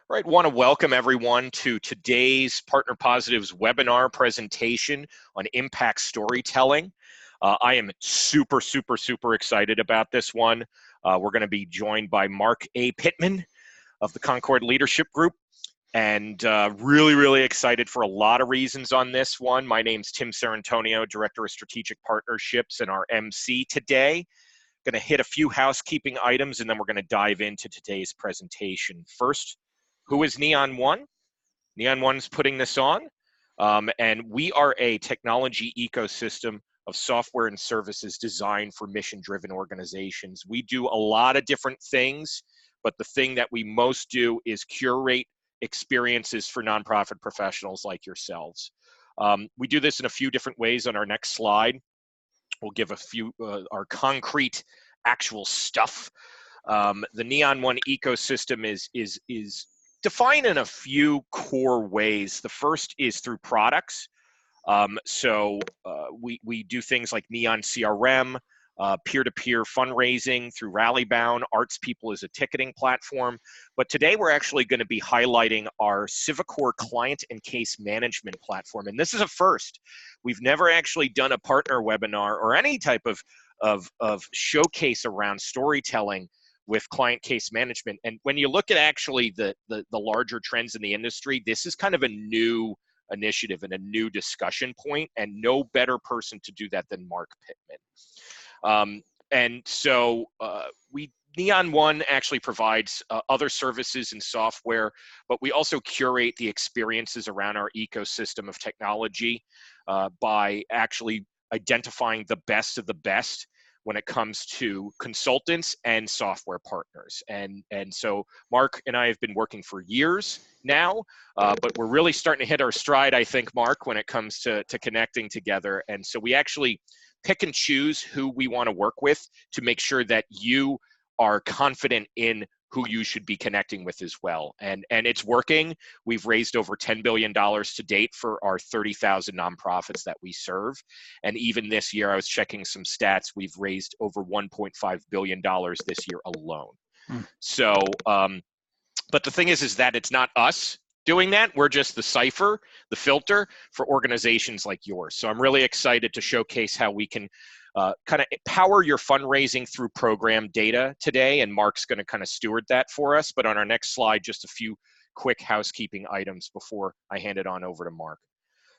All right, want to welcome everyone to today's Partner Positives webinar presentation on impact storytelling. I am super excited about this one. We're going to be joined by Marc A. Pittman of the Concord Leadership Group, and really excited for a lot of reasons on this one. My name's Tim Sarantonio, Director of Strategic Partnerships, and our MC today. Going to hit a few housekeeping items, and then we're going to dive into today's presentation. First, who is Neon One? Neon One's putting this on, and we are a technology ecosystem of software and services designed for mission-driven organizations. We do a lot of different things, but the thing that we most do is curate experiences for nonprofit professionals like yourselves. We do this in a few different ways. On our next slide, we'll give a few our concrete actual stuff. The Neon One ecosystem is defined in a few core ways. The first is through products. We do things like Neon CRM, peer-to-peer fundraising through Rallybound. Arts People is a ticketing platform. But today we're actually going to be highlighting our Civicor client and case management platform. And this is a first. We've never actually done a partner webinar or any type of showcase around storytelling with client case management. And when you look at actually the larger trends in the industry, this is kind of a new initiative and a new discussion point, and no better person to do that than Marc Pittman. Neon One actually provides other services and software, but we also curate the experiences around our ecosystem of technology by actually identifying the best of the best when it comes to consultants and software partners. And so Marc and I have been working for years now, but we're really starting to hit our stride, I think, Marc, when it comes to connecting together. And so we actually pick and choose who we want to work with to make sure that you are confident in who you should be connecting with as well. And it's working. We've raised over $10 billion to date for our 30,000 nonprofits that we serve. And even this year, I was checking some stats, we've raised over $1.5 billion this year alone. So, but the thing is that it's not us doing that. We're just the cipher, the filter for organizations like yours. So I'm really excited to showcase how we can kind of power your fundraising through program data today, and Marc's going to kind of steward that for us. But on our next slide, just a few quick housekeeping items before I hand it on over to Marc.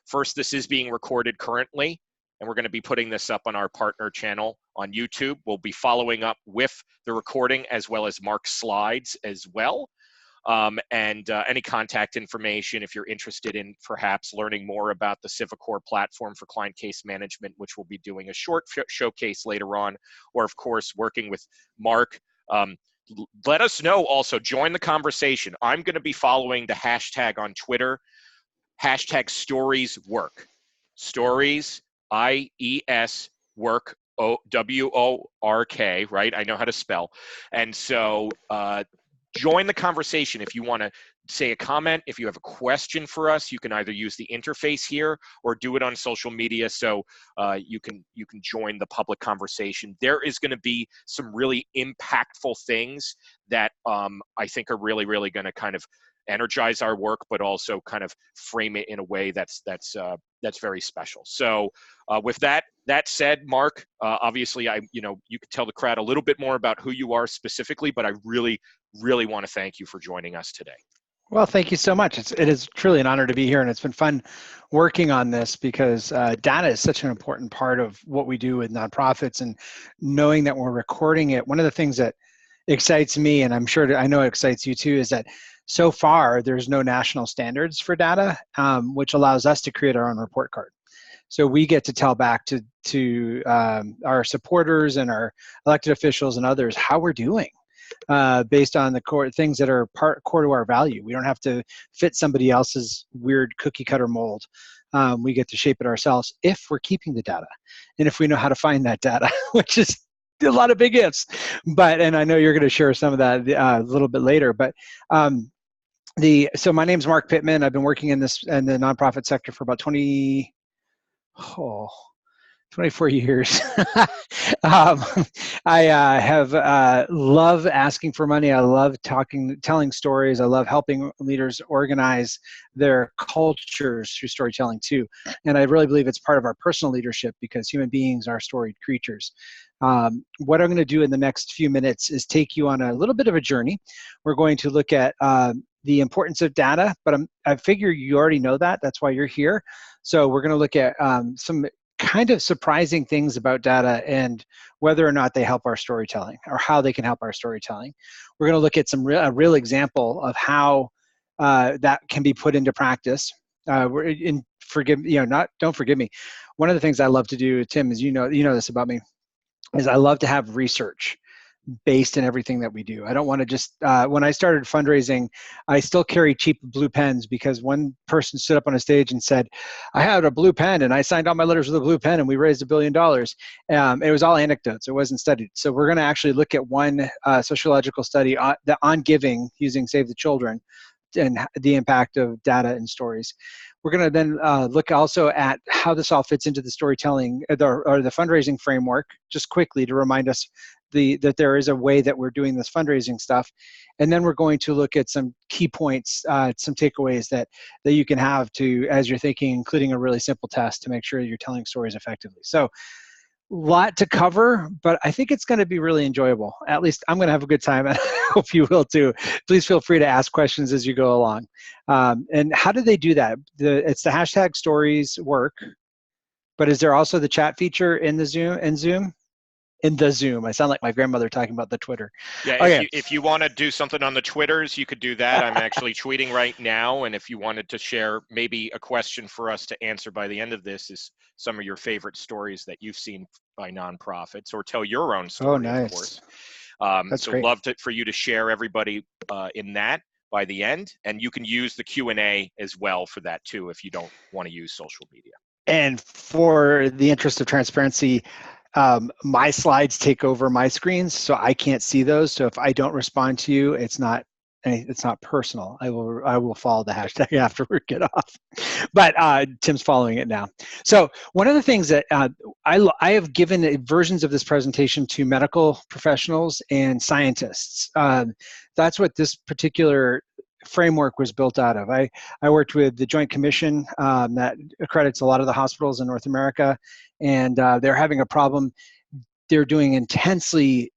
First, this is being recorded currently, and we're going to be putting this up on our partner channel on YouTube. We'll be following up with the recording as well as Marc's slides as well. Any contact information if you're interested in perhaps learning more about the Civicor platform for client case management, which we'll be doing a short showcase later on, or of course working with Marc. Let us know also, join the conversation. I'm going to be following the hashtag on Twitter, hashtag stories work. Stories, I-E-S, work, W-O-R-K, right? I know how to spell. And so, join the conversation. If you want to say a comment, if you have a question for us, you can either use the interface here or do it on social media, so you can join the public conversation. There is going to be some really impactful things that I think are really going to kind of energize our work, but also kind of frame it in a way that's very special. So with that said, Marc, obviously you could tell the crowd a little bit more about who you are specifically, but I really want to thank you for joining us today. Well, thank you so much. It is truly an honor to be here, and it's been fun working on this because data is such an important part of what we do with nonprofits, and knowing that we're recording it. One of the things that excites me, and I know it excites you too, is that so far there's no national standards for data, which allows us to create our own report card. So we get to tell back to our supporters and our elected officials and others how we're doing. Based on the core things that are core to our value. We don't have to fit somebody else's weird cookie cutter mold. We get to shape it ourselves if we're keeping the data, and if we know how to find that data, which is a lot of big ifs. And I know you're going to share some of that a little bit later. But so my name's Marc Pittman. I've been working in the nonprofit sector for about 24 years. um, I have love asking for money. I love telling stories. I love helping leaders organize their cultures through storytelling too. And I really believe it's part of our personal leadership because human beings are storied creatures. What I'm going to do in the next few minutes is take you on a little bit of a journey. We're going to look at the importance of data, but I figure you already know that. That's why you're here. So we're going to look at some kind of surprising things about data and whether or not they help our storytelling or how they can help our storytelling. We're going to look at a real example of how that can be put into practice. Don't forgive me. One of the things I love to do, Tim, is you know this about me, is I love to have research based in everything that we do. I don't want to just, when I started fundraising, I still carry cheap blue pens because one person stood up on a stage and said, I had a blue pen and I signed all my letters with a blue pen and we raised $1 billion. It was all anecdotes. It wasn't studied. So we're going to actually look at one sociological study on giving using Save the Children and the impact of data and stories. We're going to then look also at how this all fits into the storytelling or the fundraising framework, just quickly to remind us that there is a way that we're doing this fundraising stuff. And then we're going to look at some key points, some takeaways that you can have as you're thinking, including a really simple test to make sure you're telling stories effectively. So, lot to cover, but I think it's going to be really enjoyable. At least I'm going to have a good time, and I hope you will too. Please feel free to ask questions as you go along. And how do they do that? It's the hashtag stories work, but is there also the chat feature in the Zoom? In the Zoom. I sound like my grandmother talking about the Twitter. Yeah, okay. if you want to do something on the Twitters, you could do that. I'm actually tweeting right now, and if you wanted to share maybe a question for us to answer by the end of this is some of your favorite stories that you've seen by nonprofits, or tell your own story, oh, nice. of course. That's so great. Love for you to share everybody in that by the end, and you can use the Q&A as well for that too if you don't want to use social media. And for the interest of transparency, my slides take over my screens, so I can't see those. So if I don't respond to you, it's not personal. I will follow the hashtag after we get off. But Tim's following it now. So one of the things that I have given versions of this presentation to medical professionals and scientists. That's what this particular framework was built out of. I worked with the Joint Commission that accredits a lot of the hospitals in North America, and they're having a problem. They're doing intensely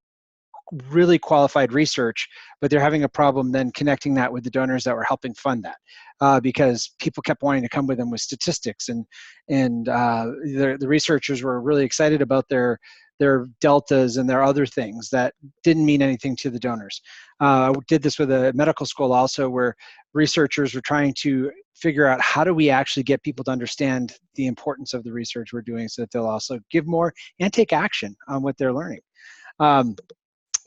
really qualified research, but they're having a problem then connecting that with the donors that were helping fund that, because people kept wanting to come with them with statistics, and the researchers were really excited about their deltas and their other things that didn't mean anything to the donors. I did this with a medical school also, where researchers were trying to figure out how do we actually get people to understand the importance of the research we're doing so that they'll also give more and take action on what they're learning.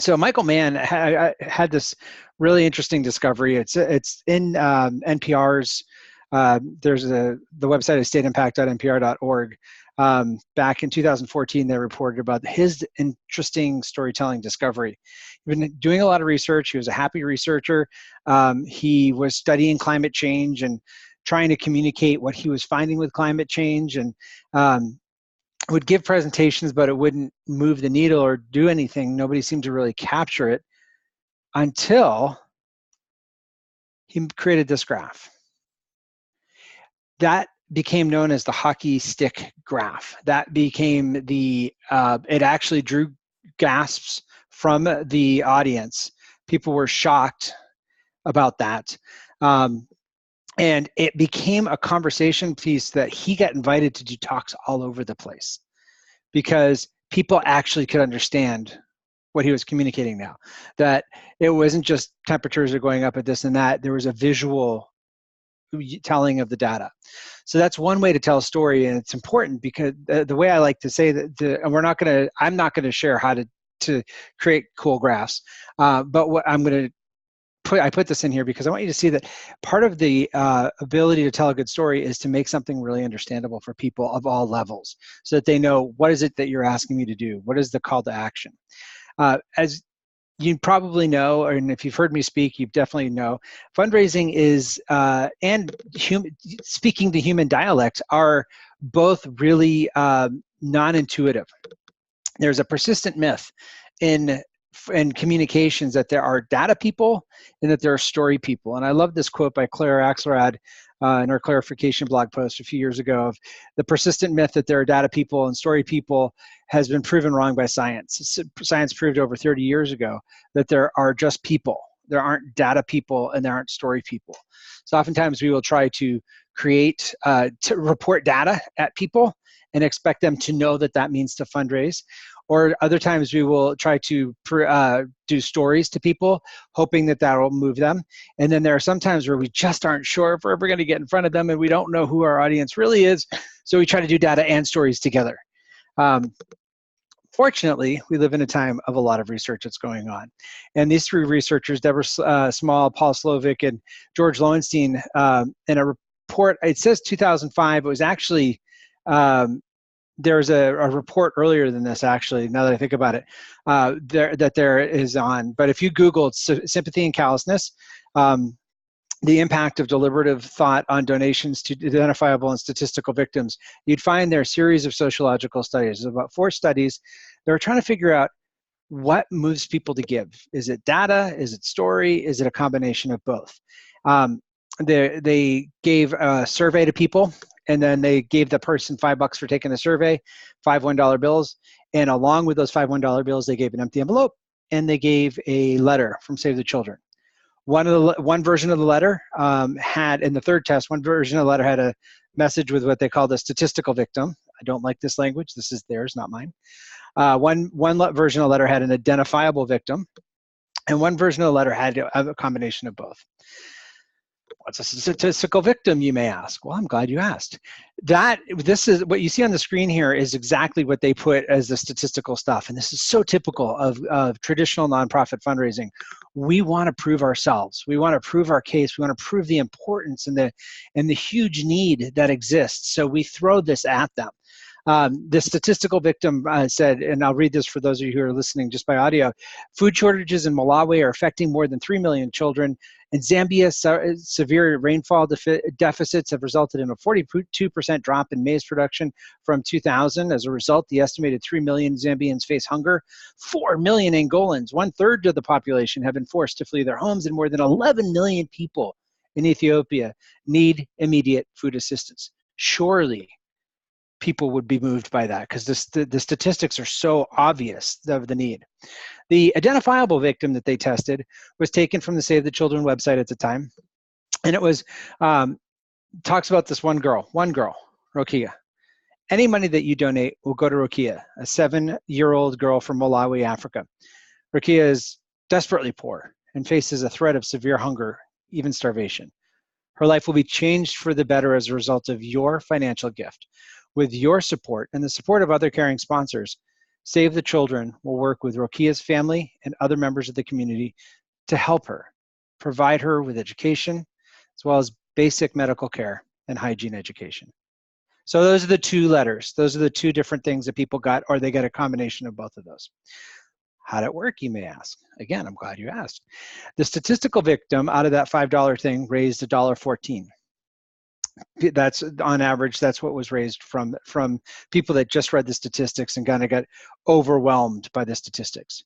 So Michael Mann had this really interesting discovery. It's in NPR's. There's the website is stateimpact.npr.org. Back in 2014, they reported about his interesting storytelling discovery. He'd been doing a lot of research. He was a happy researcher. He was studying climate change and trying to communicate what he was finding with climate change, and would give presentations, but it wouldn't move the needle or do anything. Nobody seemed to really capture it until he created this graph. That became known as the hockey stick graph. That became it actually drew gasps from the audience. People were shocked about that. And it became a conversation piece that he got invited to do talks all over the place, because people actually could understand what he was communicating now. That it wasn't just temperatures are going up at this and that, there was a visual telling of the data. So that's one way to tell a story, and it's important because the way I like to say that, I'm not gonna share how to create cool graphs, but what I'm gonna I put this in here because I want you to see that part of the ability to tell a good story is to make something really understandable for people of all levels, so that they know, what is it that you're asking me to do? What is the call to action? As you probably know, and if you've heard me speak, you definitely know, fundraising is, and speaking the human dialect, are both really non-intuitive. There's a persistent myth in communications that there are data people and that there are story people. And I love this quote by Claire Axelrod in our clarification blog post a few years ago of the persistent myth that there are data people and story people has been proven wrong by science. Science proved over 30 years ago that there are just people. There aren't data people and there aren't story people. So oftentimes we will try to create, to report data at people and expect them to know that that means to fundraise. Or other times we will try to do stories to people, hoping that that will move them. And then there are some times where we just aren't sure if we're ever going to get in front of them and we don't know who our audience really is. So we try to do data and stories together. Fortunately, we live in a time of a lot of research that's going on. And these three researchers, Deborah Small, Paul Slovic, and George Lowenstein, in a report, it says 2005, it was actually, there's a report earlier than this, actually, now that I think about it, there is on. But if you Google sympathy and callousness, the impact of deliberative thought on donations to identifiable and statistical victims, you'd find there are a series of sociological studies. There's about 4 studies that are trying to figure out what moves people to give. Is it data? Is it story? Is it a combination of both? They gave a survey to people, and then they gave the person $5 for taking the survey, 5 $1 bills, and along with those 5 $1 bills, they gave an empty envelope, and they gave a letter from Save the Children. One version of the letter had, in the third test, one version of the letter had a message with what they called a statistical victim. I don't like this language. This is theirs, not mine. One version of the letter had an identifiable victim, and one version of the letter had a combination of both. What's a statistical victim, you may ask? Well, I'm glad you asked. This is what you see on the screen here is exactly what they put as the statistical stuff. And this is so typical of traditional nonprofit fundraising. We want to prove ourselves. We want to prove our case. We want to prove the importance and the huge need that exists. So we throw this at them. The statistical victim said, and I'll read this for those of you who are listening just by audio, food shortages in Malawi are affecting more than 3 million children. In Zambia, severe rainfall deficits have resulted in a 42% drop in maize production from 2000. As a result, the estimated 3 million Zambians face hunger. 4 million Angolans, 1/3 of the population, have been forced to flee their homes, and more than 11 million people in Ethiopia need immediate food assistance. Surely, people would be moved by that because the statistics are so obvious of the need. The identifiable victim that they tested was taken from the Save the Children website at the time. And it was, talks about this one girl, Rokia. Any money that you donate will go to Rokia, a 7-year-old girl from Malawi, Africa. Rokia is desperately poor and faces a threat of severe hunger, even starvation. Her life will be changed for the better as a result of your financial gift. With your support and the support of other caring sponsors, Save the Children will work with Rokia's family and other members of the community to help her, provide her with education, as well as basic medical care and hygiene education. So those are the 2 letters. Those are the 2 different things that people got, or they got a combination of both of those. How'd it work, you may ask? Again, I'm glad you asked. The statistical victim out of that $5 thing raised $1.14. That's on average, that's what was raised from people that just read the statistics and kind of got overwhelmed by the statistics.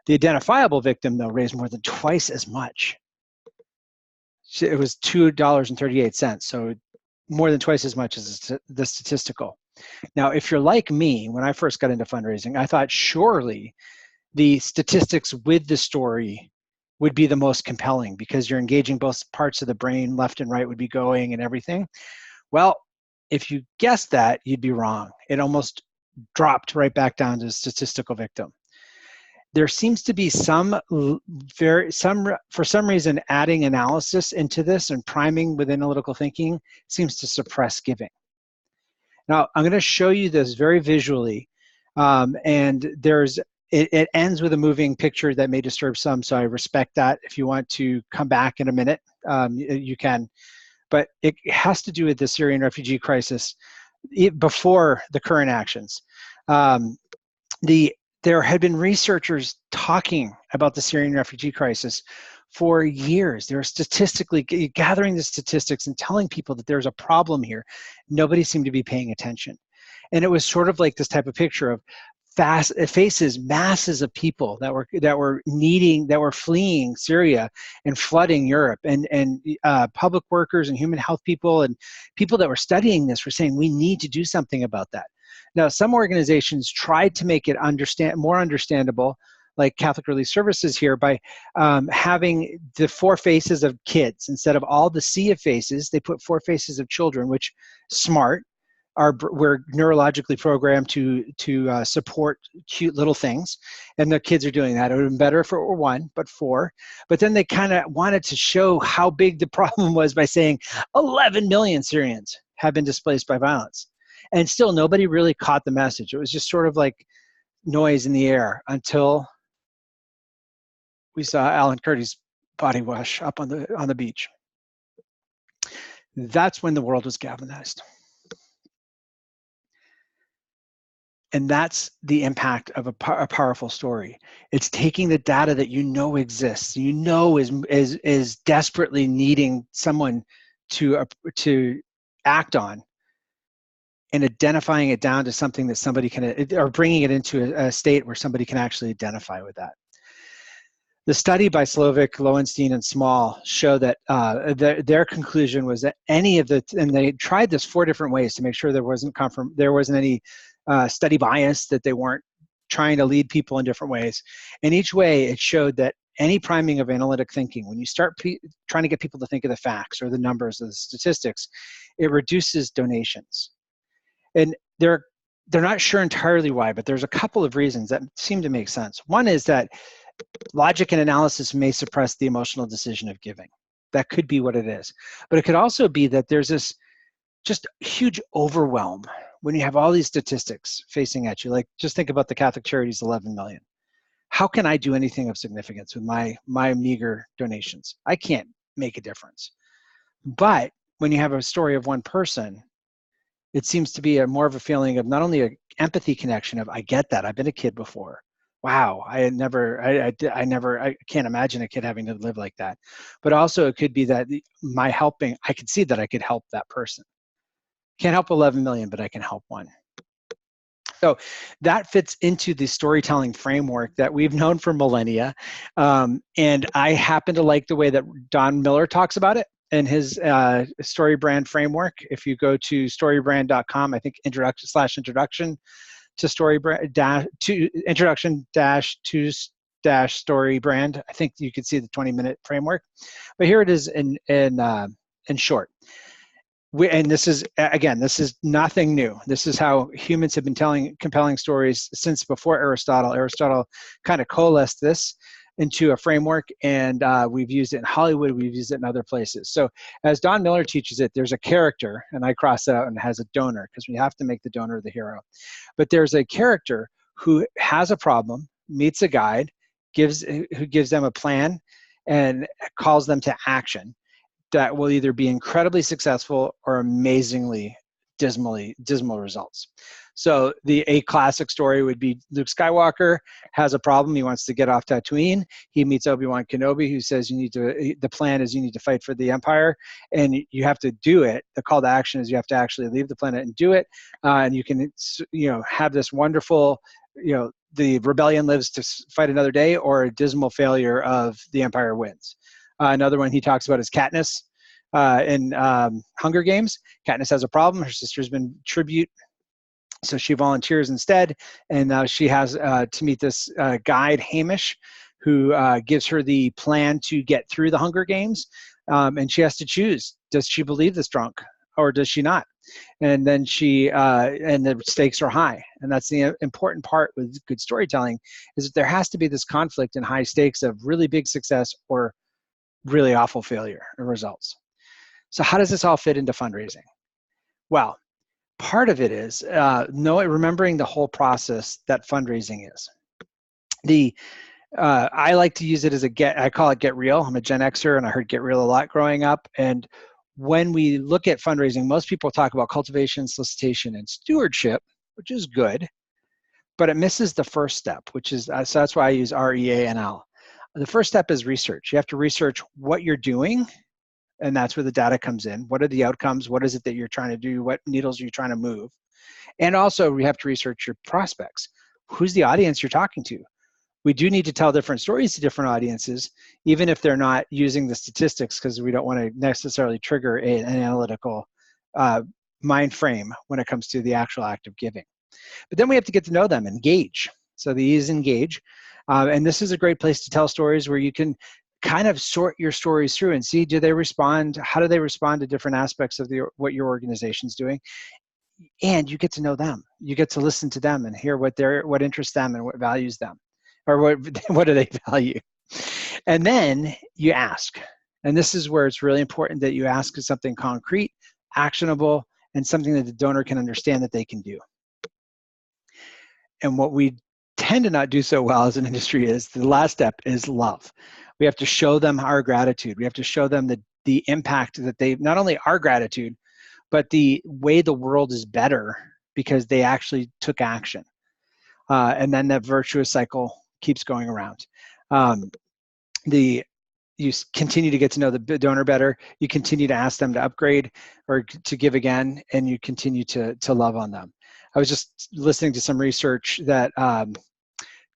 The identifiable victim, though, raised more than twice as much. It was $2.38, so more than twice as much as the statistical. Now, if you're like me, when I first got into fundraising, I thought surely the statistics with the story would be the most compelling because you're engaging both parts of the brain, left and right would be going and everything. Well, if you guessed that, you'd be wrong. It almost dropped right back down to statistical victim. There seems to be for some reason, adding analysis into this and priming with analytical thinking seems to suppress giving. Now, I'm going to show you this very visually, and it ends with a moving picture that may disturb some, so I respect that. If you want to come back in a minute, you can. But it has to do with the Syrian refugee crisis before the current actions. There had been researchers talking about the Syrian refugee crisis for years. They were statistically gathering the statistics and telling people that there's a problem here. Nobody seemed to be paying attention. And it was sort of like this type of picture of faces masses of people that were fleeing Syria and flooding Europe, and public workers and human health people and people that were studying this were saying we need to do something about that. Now, some organizations tried to make it more understandable, like Catholic Relief Services here, by having the 4 faces of kids instead of all the sea of faces. They put 4 faces of children, which smart. We're neurologically programmed to support cute little things, and the kids are doing that. It would have been better if it were 1, but 4. But then they kind of wanted to show how big the problem was by saying 11 million Syrians have been displaced by violence. And still nobody really caught the message. It was just sort of like noise in the air until we saw Alan Kurdi's body wash up on the beach. That's when the world was galvanized. And that's the impact of a powerful story. It's taking the data that you know exists, you know is desperately needing someone to act on, and identifying it down to something that somebody can, or bringing it into a state where somebody can actually identify with that. The study by Slovic, Lowenstein, and Small show that their conclusion was that and they tried this 4 different ways to make sure there wasn't any study bias, that they weren't trying to lead people in different ways. And each way it showed that any priming of analytic thinking, when you start trying to get people to think of the facts or the numbers or the statistics, it reduces donations. And they're not sure entirely why, but there's a couple of reasons that seem to make sense. One is that logic and analysis may suppress the emotional decision of giving. That could be what it is. But it could also be that there's this just huge overwhelm when you have all these statistics facing at you. Like, just think about the Catholic Charities, 11 million. How can I do anything of significance with my meager donations? I can't make a difference. But when you have a story of one person, it seems to be more of a feeling of not only an empathy connection of, I get that, I've been a kid before. Wow, I can't imagine a kid having to live like that. But also it could be that I could see that I could help that person. Can't help 11 million, but I can help 1. So that fits into the storytelling framework that we've known for millennia. And I happen to like the way that Don Miller talks about it in his story brand framework. If you go to storybrand.com, I think introduction to story brand introduction to story brand, I think you could see the 20-minute framework. But here it is in short. And this is, again, this is nothing new. This is how humans have been telling compelling stories since before Aristotle. Aristotle kind of coalesced this into a framework, and we've used it in Hollywood, we've used it in other places. So as Don Miller teaches it, there's a character, and I cross that out, and it has a donor, because we have to make the donor the hero. But there's a character who has a problem, meets a guide, who gives them a plan, and calls them to action that will either be incredibly successful or amazingly dismal results. So a classic story would be Luke Skywalker has a problem. He wants to get off Tatooine. He meets Obi-Wan Kenobi, who says the plan is you need to fight for the Empire, and you have to do it. The call to action is you have to actually leave the planet and do it. And you can, have this wonderful, the rebellion lives to fight another day, or a dismal failure of the Empire wins. Another one he talks about is Katniss in Hunger Games. Katniss has a problem. Her sister's been tribute, so she volunteers instead, and she has to meet this guide, Hamish, who gives her the plan to get through the Hunger Games, and she has to choose. Does she believe this drunk, or does she not? And then and the stakes are high. And that's the important part with good storytelling, is that there has to be this conflict and high stakes of really big success or really awful failure or results. So how does this all fit into fundraising? Well, part of it is remembering the whole process that fundraising is. I like to use it as I call it Get Real. I'm a Gen Xer, and I heard Get Real a lot growing up. And when we look at fundraising, most people talk about cultivation, solicitation, and stewardship, which is good, but it misses the first step, which is, so that's why I use REANL. The first step is research. You have to research what you're doing, and that's where the data comes in. What are the outcomes? What is it that you're trying to do? What needles are you trying to move? And also, we have to research your prospects. Who's the audience you're talking to? We do need to tell different stories to different audiences, even if they're not using the statistics, because we don't want to necessarily trigger an analytical mind frame when it comes to the actual act of giving. But then we have to get to know them, engage. So the E is engage. And this is a great place to tell stories where you can kind of sort your stories through and see, do they respond? How do they respond to different aspects of what your organization's doing? And you get to know them. You get to listen to them and hear what interests them and what values them, or what do they value. And then you ask. And this is where it's really important that you ask something concrete, actionable, and something that the donor can understand that they can do. And what we tend to not do so well as an industry is the last step is love. We have to show them our gratitude. We have to show them the impact that they, not only our gratitude, but the way the world is better because they actually took action. And then that virtuous cycle keeps going around. You continue to get to know the donor better. You continue to ask them to upgrade or to give again, and you continue to love on them. I was just listening to some research that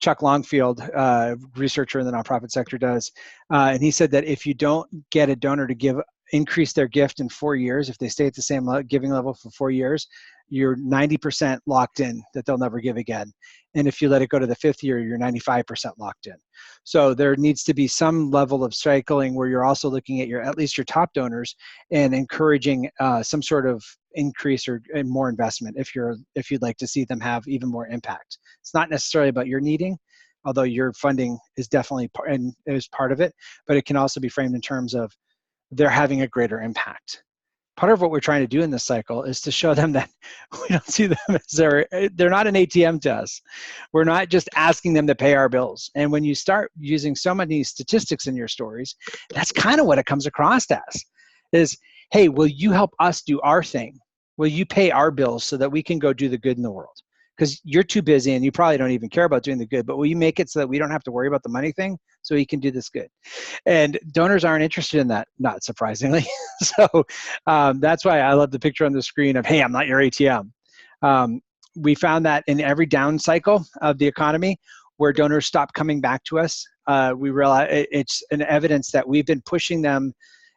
Chuck Longfield, researcher in the nonprofit sector, does, and he said that if you don't get a donor to increase their gift in 4 years, if they stay at the same giving level for 4 years, you're 90% locked in that they'll never give again. And if you let it go to the 5th year, you're 95% locked in. So there needs to be some level of cycling where you're also looking at at least your top donors and encouraging some sort of increase or more investment if you'd like to see them have even more impact. It's not necessarily about your needing, although your funding is definitely part of it, but it can also be framed in terms of they're having a greater impact. Part of what we're trying to do in this cycle is to show them that we don't see them as they're not an ATM to us. We're not just asking them to pay our bills. And when you start using so many statistics in your stories, that's kind of what it comes across as, is, hey, will you help us do our thing? Will you pay our bills so that we can go do the good in the world? Because you're too busy and you probably don't even care about doing the good, but will you make it so that we don't have to worry about the money thing so we can do this good? And donors aren't interested in that, not surprisingly. So that's why I love the picture on the screen of, hey, I'm not your ATM. We found that in every down cycle of the economy where donors stop coming back to us, we realize it's an evidence that we've been pushing them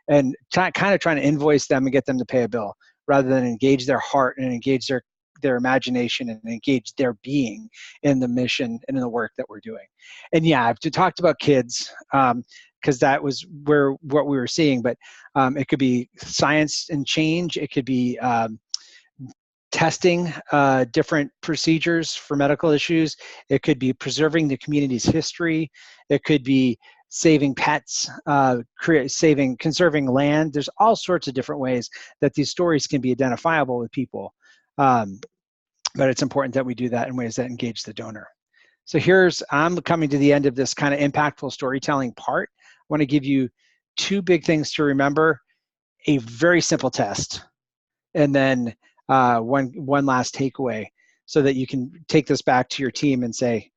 and kind of trying to invoice them and get them to pay a bill rather than engage their heart and engage their imagination and engage their being in the mission and in the work that we're doing. And yeah, I've talked about kids because that was what we were seeing, but it could be science and change. It could be testing different procedures for medical issues. It could be preserving the community's history. It could be saving pets, conserving land. There's all sorts of different ways that these stories can be identifiable with people. But it's important that we do that in ways that engage the donor. So I'm coming to the end of this kind of impactful storytelling part. I want to give you 2 big things to remember, a very simple test, and then one last takeaway so that you can take this back to your team and say,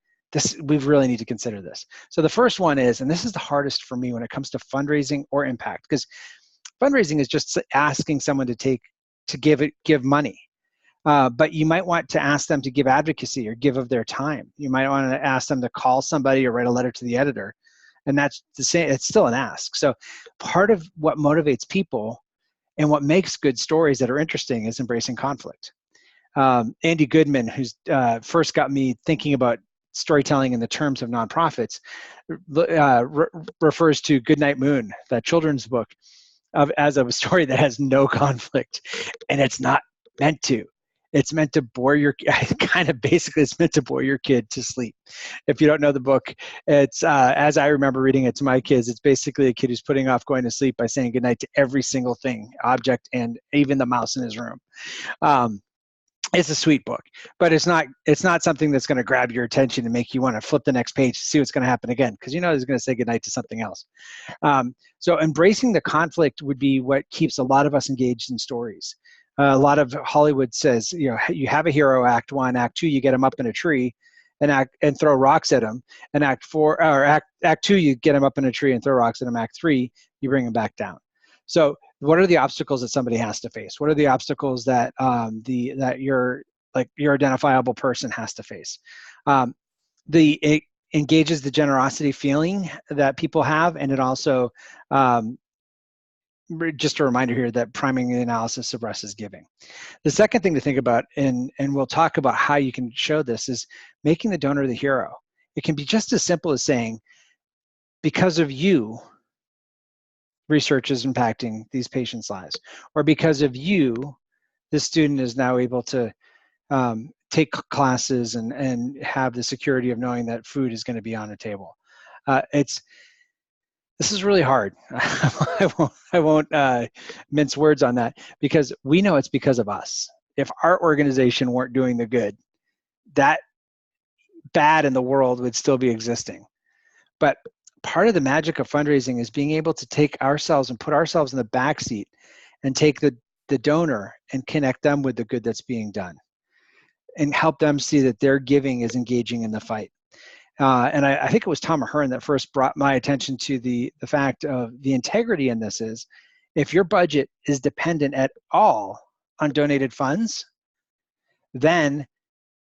we really need to consider this. So the first one is, and this is the hardest for me when it comes to fundraising or impact, because fundraising is just asking someone to give money. But you might want to ask them to give advocacy or give of their time. You might want to ask them to call somebody or write a letter to the editor. And that's the same, it's still an ask. So part of what motivates people and what makes good stories that are interesting is embracing conflict. Andy Goodman, who's first got me thinking about storytelling in the terms of nonprofits, refers to Goodnight Moon, that children's book, as a story that has no conflict. And it's not meant to. It's meant to bore it's meant to bore your kid to sleep. If you don't know the book, it's, as I remember reading it to my kids, it's basically a kid who's putting off going to sleep by saying goodnight to every single thing, object, and even the mouse in his room. It's a sweet book, but it's not something that's going to grab your attention and make you want to flip the next page to see what's going to happen again, because he's going to say goodnight to something else. So embracing the conflict would be what keeps a lot of us engaged in stories. A lot of Hollywood says, you have a hero, act 1, act 2, you get them up in a tree, and throw rocks at them. And act 2, you get them up in a tree and throw rocks at them. Act 3, you bring them back down. So what are the obstacles that somebody has to face? What are the obstacles that your identifiable person has to face? It engages the generosity feeling that people have, and it also, just a reminder here that priming the analysis suppresses giving. The second thing to think about, and we'll talk about how you can show this, is making the donor the hero. It can be just as simple as saying, because of you, research is impacting these patients' lives, or because of you, this student is now able to take classes and have the security of knowing that food is going to be on the table. This is really hard. I won't mince words on that, because we know it's because of us. If our organization weren't doing the good, that bad in the world would still be existing. But part of the magic of fundraising is being able to take ourselves and put ourselves in the back seat and take the donor and connect them with the good that's being done and help them see that their giving is engaging in the fight. And I think it was Tom Ahern that first brought my attention to the fact of the integrity in this is, if your budget is dependent at all on donated funds, then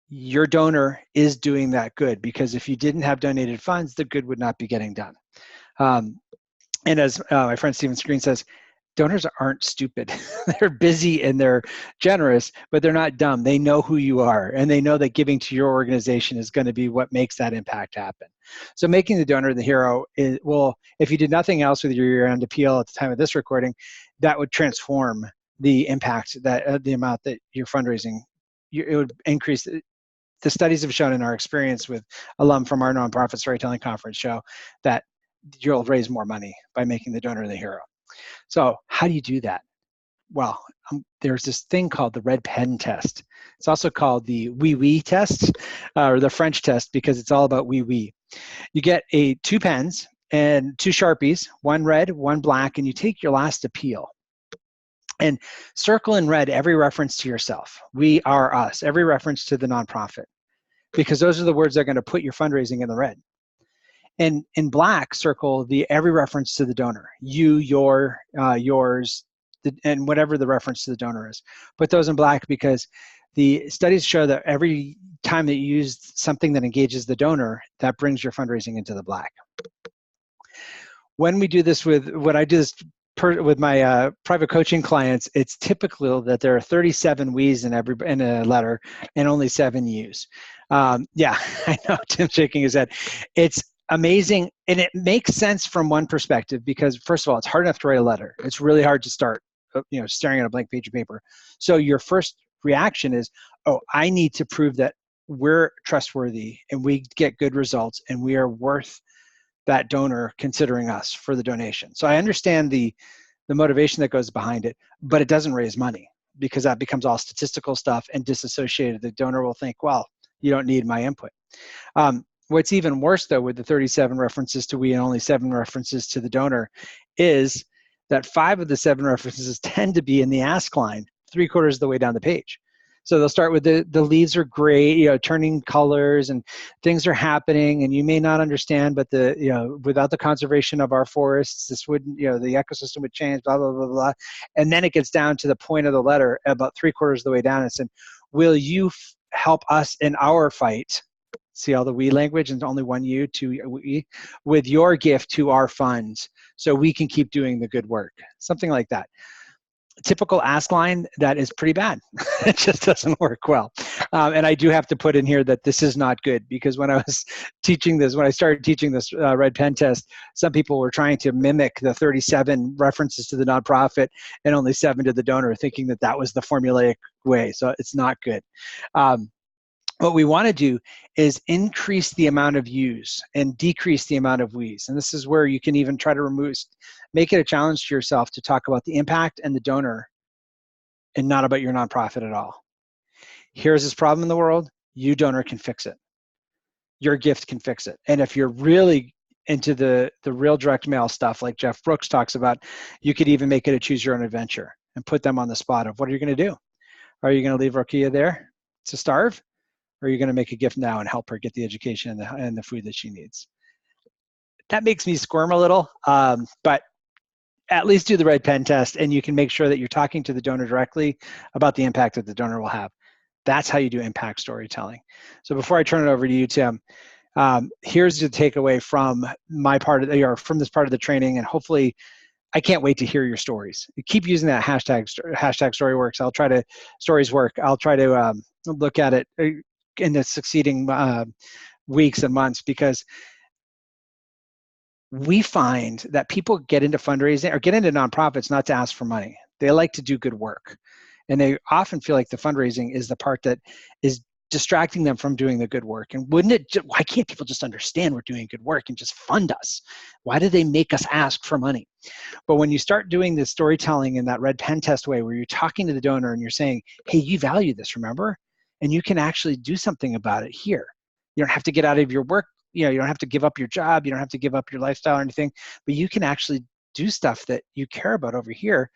your donor is doing that good, because if you didn't have donated funds, the good would not be getting done. And as my friend Stephen Screen says, donors aren't stupid. They're busy and they're generous, but they're not dumb. They know who you are, and they know that giving to your organization is going to be what makes that impact happen. So making the donor the hero is, well, if you did nothing else with your year-end appeal at the time of this recording, that would transform the impact, that the amount that you're fundraising. It would increase. The studies have shown, in our experience with alum from our nonprofit storytelling conference, show that you'll raise more money by making the donor the hero. So how do you do that? Well, there's this thing called the red pen test. It's also called the oui test, or the French test, because it's all about oui. You get 2 pens and 2 Sharpies, one red, one black, and you take your last appeal. And circle in red every reference to yourself. We are us, every reference to the nonprofit, because those are the words that are going to put your fundraising in the red. And in black, circle every reference to the donor, you, your, yours, and whatever the reference to the donor is. Put those in black, because the studies show that every time that you use something that engages the donor, that brings your fundraising into the black. When we do this with my private coaching clients, it's typical that there are 37 we's in a letter and only 7 you's. Yeah, I know Tim's shaking his head. It's amazing, and it makes sense from one perspective, because first of all, it's hard enough to write a letter. It's really hard to start, staring at a blank page of paper. So your first reaction is, oh, I need to prove that we're trustworthy and we get good results and we are worth that donor considering us for the donation. So I understand the motivation that goes behind it, but it doesn't raise money, because that becomes all statistical stuff and disassociated. The donor will think, well, you don't need my input. What's even worse, though, with the 37 references to we and only 7 references to the donor, is that 5 of the 7 references tend to be in the ask line 3/4 of the way down the page. So they'll start with the leaves are great, turning colors and things are happening, and you may not understand, but without the conservation of our forests, this wouldn't, the ecosystem would change, blah, blah, blah, blah. And then it gets down to the point of the letter about 3/4 of the way down and said, will you help us in our fight? See all the we language, and only 1 you, 2 we, with your gift to our funds, so we can keep doing the good work. Something like that. Typical ask line that is pretty bad. It just doesn't work well. And I do have to put in here that this is not good, because when I started teaching this red pen test, some people were trying to mimic the 37 references to the nonprofit and only 7 to the donor, thinking that that was the formulaic way. So it's not good. What we want to do is increase the amount of yous and decrease the amount of we's. And this is where you can even try to make it a challenge to yourself to talk about the impact and the donor and not about your nonprofit at all. Here's this problem in the world. You, donor, can fix it. Your gift can fix it. And if you're really into the real direct mail stuff like Jeff Brooks talks about, you could even make it a choose your own adventure and put them on the spot of, what are you going to do? Are you going to leave Rokia there to starve? or are you going to make a gift now and help her get the education and the food that she needs? That makes me squirm a little, but at least do the red pen test, and you can make sure that you're talking to the donor directly about the impact that the donor will have. That's how you do impact storytelling. So before I turn it over to you, Tim, here's the takeaway from my part of the, or from this part of the training, and hopefully I can't wait to hear your stories. Keep using that hashtag StoryWorks. I'll try to, stories work. I'll try to look at it in the succeeding weeks and months, because we find that people get into fundraising or get into nonprofits not to ask for money. They like to do good work. And they often feel like the fundraising is the part that is distracting them from doing the good work. And why can't people just understand we're doing good work and just fund us? Why do they make us ask for money? But when you start doing this storytelling in that red pen test way, where you're talking to the donor and you're saying, hey, you value this, remember? And you can actually do something about it here. You don't have to get out of your work. You don't have to give up your job. You don't have to give up your lifestyle or anything, but you can actually do stuff that you care about over here.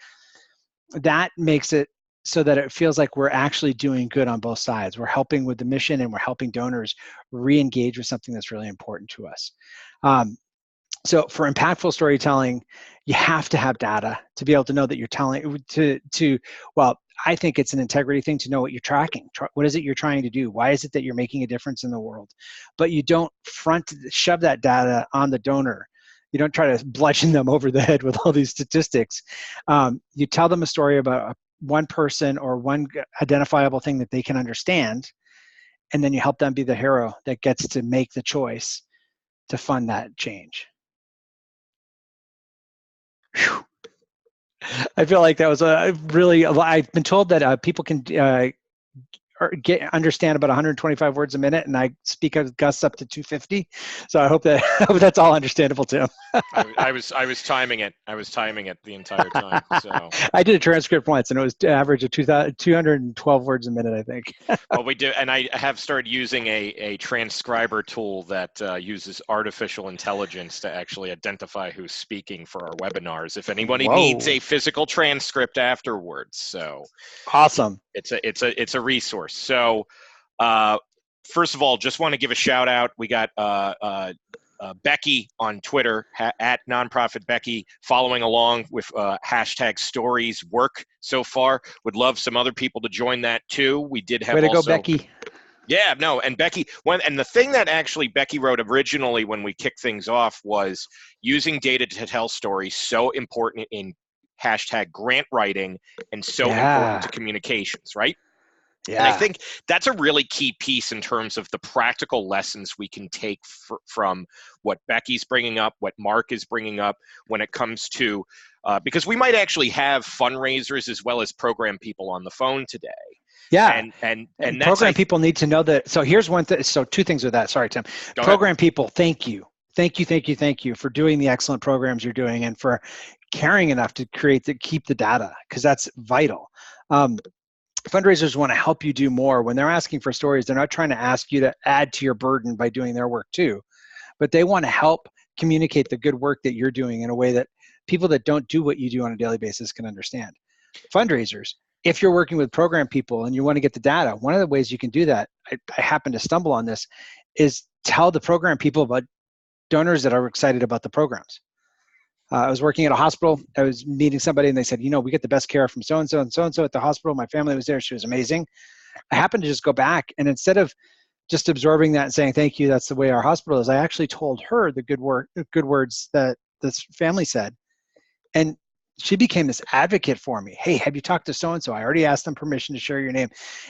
That makes it so that it feels like we're actually doing good on both sides. We're helping with the mission, and we're helping donors re-engage with something that's really important to us. So for impactful storytelling, you have to have data to be able to know that you're telling well, I think it's an integrity thing to know what you're tracking. What is it you're trying to do? Why is it that you're making a difference in the world? But you don't shove that data on the donor. You don't try to bludgeon them over the head with all these statistics. You tell them a story about one person or one identifiable thing that they can understand, and then you help them be the hero that gets to make the choice to fund that change. Whew. I feel like that was a really, I've been told that people can understand about 125 words a minute, and I speak gusts up to 250. So I hope that's all understandable to him. I was timing it. I was timing it the entire time. So I did a transcript once, and it was average of 212 words a minute, I think. Well, we do, and I have started using a transcriber tool that uses artificial intelligence to actually identify who's speaking for our webinars. If anybody needs a physical transcript afterwards, so awesome. It's a resource. So first of all, just want to give a shout out. We got Becky on Twitter at Nonprofit Becky following along with hashtag stories work so far. Would love some other people to join that too. We did have way to go, Becky. Yeah, no, and Becky, and the thing that actually Becky wrote originally when we kicked things off was using data to tell stories, so important in hashtag grant writing and so important to communications, right? Yeah. And I think that's a really key piece in terms of the practical lessons we can take from what Becky's bringing up, what Marc is bringing up when it comes to, because we might actually have fundraisers as well as program people on the phone today. Yeah, and program people need to know that. So here's one thing. So two things with that. Sorry, Tim. Program people, thank you for doing the excellent programs you're doing, and for caring enough to keep the data, because that's vital. Fundraisers want to help you do more. When they're asking for stories, they're not trying to ask you to add to your burden by doing their work too, but they want to help communicate the good work that you're doing in a way that people that don't do what you do on a daily basis can understand. Fundraisers, if you're working with program people and you want to get the data, one of the ways you can do that, I happen to stumble on this, is tell the program people about donors that are excited about the programs. I was working at a hospital. I was meeting somebody, and they said, we get the best care from so-and-so and so-and-so at the hospital. My family was there. She was amazing. I happened to just go back, and instead of just absorbing that and saying, thank you, that's the way our hospital is, I actually told her the good words that this family said. And she became this advocate for me. Hey, have you talked to so-and-so? I already asked them permission to share your name.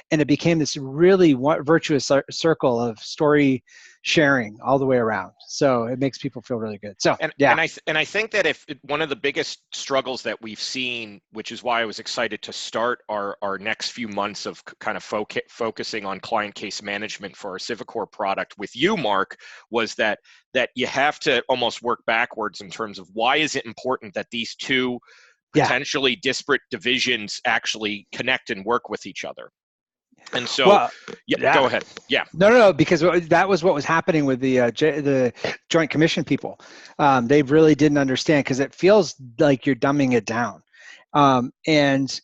And it became this really virtuous circle of story sharing all the way around. So it makes people feel really good. So, and I think that if one of the biggest struggles that we've seen, which is why I was excited to start our next few months of kind of focusing on client case management for our Civicor product with you, Marc, was that you have to almost work backwards in terms of why is it important that these two potentially disparate divisions actually connect and work with each other. And so, go ahead. Yeah. No, because that was what was happening with the Joint Commission people. They really didn't understand, because it feels like you're dumbing it down. And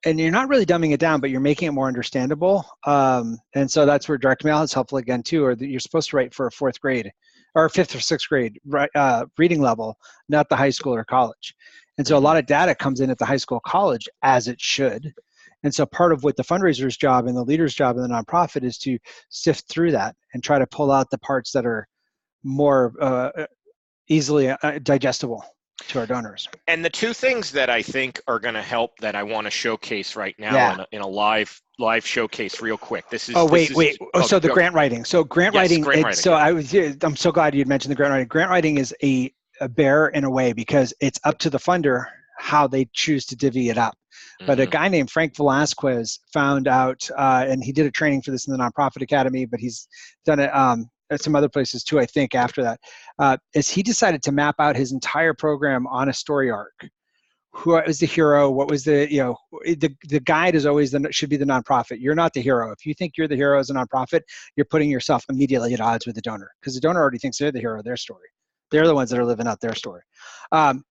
and you're not really dumbing it down, but you're making it more understandable. And so that's where direct mail is helpful again too, or that you're supposed to write for a fourth grade or fifth or sixth grade reading level, not the high school or college. And so a lot of data comes in at the high school, college, as it should. And so part of what the fundraiser's job and the leader's job in the nonprofit is to sift through that and try to pull out the parts that are more easily digestible to our donors. And the two things that I think are going to help that I want to showcase right now Yeah. in a live showcase real quick. This is wait. So the grant writing. So grant writing. Grant writing. So I'm so glad you mentioned the grant writing. Grant writing is a bear in a way because it's up to the funder how they choose to divvy it up. But a guy named Frank Velasquez found out, and he did a training for this in the Nonprofit Academy, but he's done it at some other places too, I think, after that, is he decided to map out his entire program on a story arc. Who was the hero? What was the guide is always should be the nonprofit. You're not the hero. If you think you're the hero as a nonprofit, you're putting yourself immediately at odds with the donor because the donor already thinks they're the hero of their story. They're the ones that are living out their story.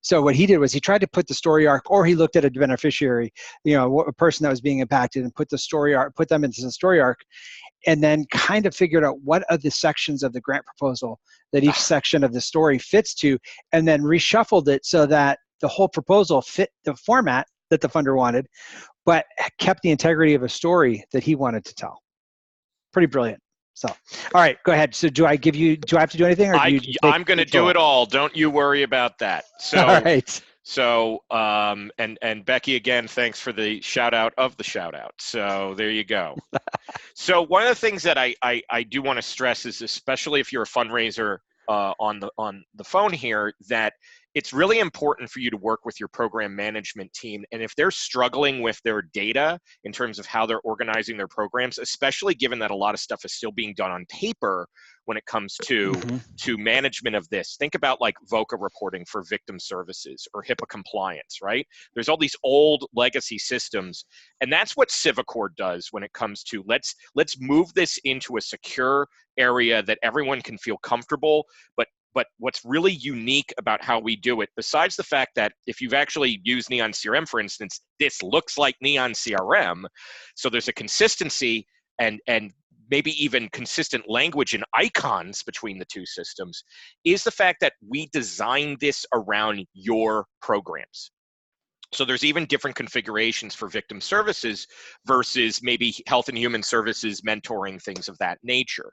So what he did was he tried to put the story arc, or he looked at a beneficiary, a person that was being impacted, and put the story arc, put them into the story arc, and then kind of figured out what are the sections of the grant proposal that each section of the story fits to, and then reshuffled it so that the whole proposal fit the format that the funder wanted, but kept the integrity of a story that he wanted to tell. Pretty brilliant. So, all right, go ahead. So do I have to do anything? Or I'm going to do it all. Don't you worry about that. So, all right. So, and Becky, again, thanks for the shout out of the shout out. So there you go. So one of the things that I do want to stress is, especially if you're a fundraiser on the phone here, that it's really important for you to work with your program management team. And if they're struggling with their data in terms of how they're organizing their programs, especially given that a lot of stuff is still being done on paper when it comes to management of this, think about like VOCA reporting for victim services or HIPAA compliance, right? There's all these old legacy systems, and that's what Civicor does when it comes to let's move this into a secure area that everyone can feel comfortable. But what's really unique about how we do it, besides the fact that if you've actually used Neon CRM, for instance, this looks like Neon CRM. So there's a consistency and maybe even consistent language and icons between the two systems, is the fact that we designed this around your programs. So there's even different configurations for victim services versus maybe health and human services, mentoring, things of that nature.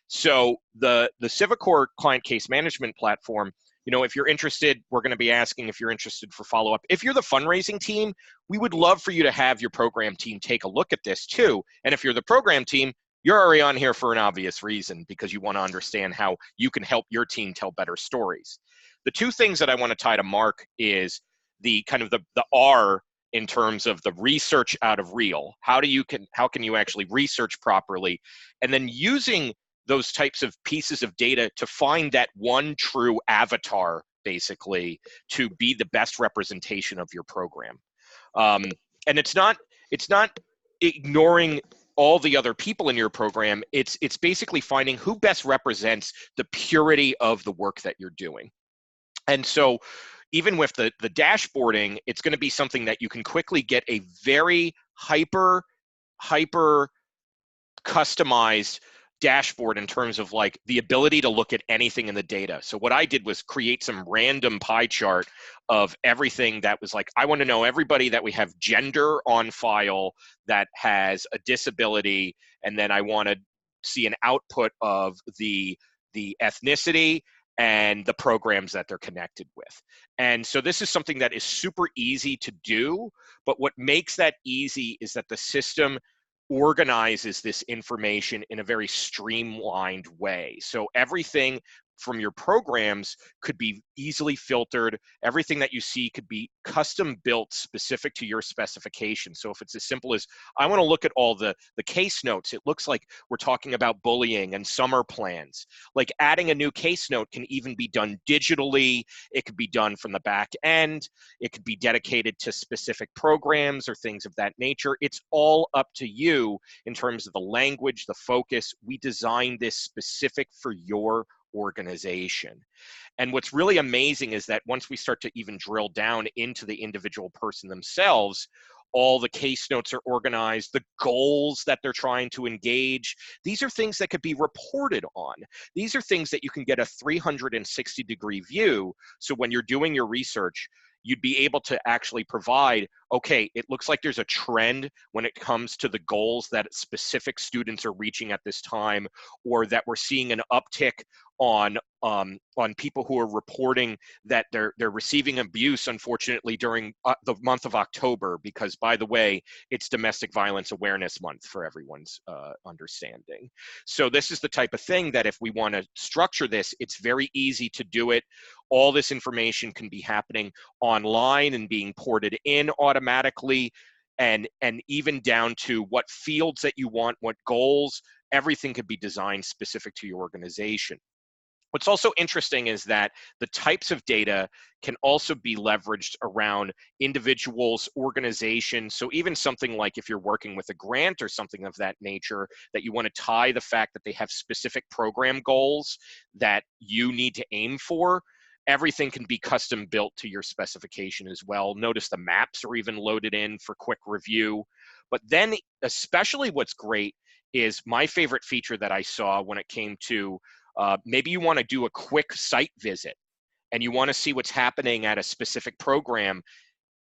So the Civicor client case management platform, if you're interested, we're going to be asking if you're interested for follow-up. If you're the fundraising team, we would love for you to have your program team take a look at this too. And if you're the program team, you're already on here for an obvious reason, because you want to understand how you can help your team tell better stories. The two things that I want to tie to Marc is the kind of the R in terms of the research out of real. How can you actually research properly? And then using those types of pieces of data to find that one true avatar, basically, to be the best representation of your program. And it's not ignoring all the other people in your program. It's basically finding who best represents the purity of the work that you're doing. And so even with the dashboarding, it's going to be something that you can quickly get a very hyper customized dashboard in terms of like the ability to look at anything in the data. So what I did was create some random pie chart of everything that was like, I want to know everybody that we have gender on file that has a disability, and then I want to see an output of the ethnicity and the programs that they're connected with. And so this is something that is super easy to do, but what makes that easy is that the system organizes this information in a very streamlined way. So everything from your programs could be easily filtered. Everything that you see could be custom built specific to your specification. So if it's as simple as, I want to look at all the case notes, it looks like we're talking about bullying and summer plans. Like adding a new case note can even be done digitally. It could be done from the back end. It could be dedicated to specific programs or things of that nature. It's all up to you in terms of the language, the focus. We designed this specific for your organization. And what's really amazing is that once we start to even drill down into the individual person themselves, all the case notes are organized, the goals that they're trying to engage. These are things that could be reported on. These are things that you can get a 360-degree view. So when you're doing your research, you'd be able to actually provide, okay, it looks like there's a trend when it comes to the goals that specific students are reaching at this time, or that we're seeing an uptick on people who are reporting that they're receiving abuse, unfortunately, during the month of October, because, by the way, it's Domestic Violence Awareness Month for everyone's understanding. So this is the type of thing that if we want to structure this, it's very easy to do it. All this information can be happening online and being ported in automatically, and even down to what fields that you want, what goals, everything could be designed specific to your organization. What's also interesting is that the types of data can also be leveraged around individuals, organizations. So even something like if you're working with a grant or something of that nature, that you want to tie the fact that they have specific program goals that you need to aim for, everything can be custom built to your specification as well. Notice the maps are even loaded in for quick review. But then especially what's great is my favorite feature that I saw when it came to maybe you want to do a quick site visit and you want to see what's happening at a specific program.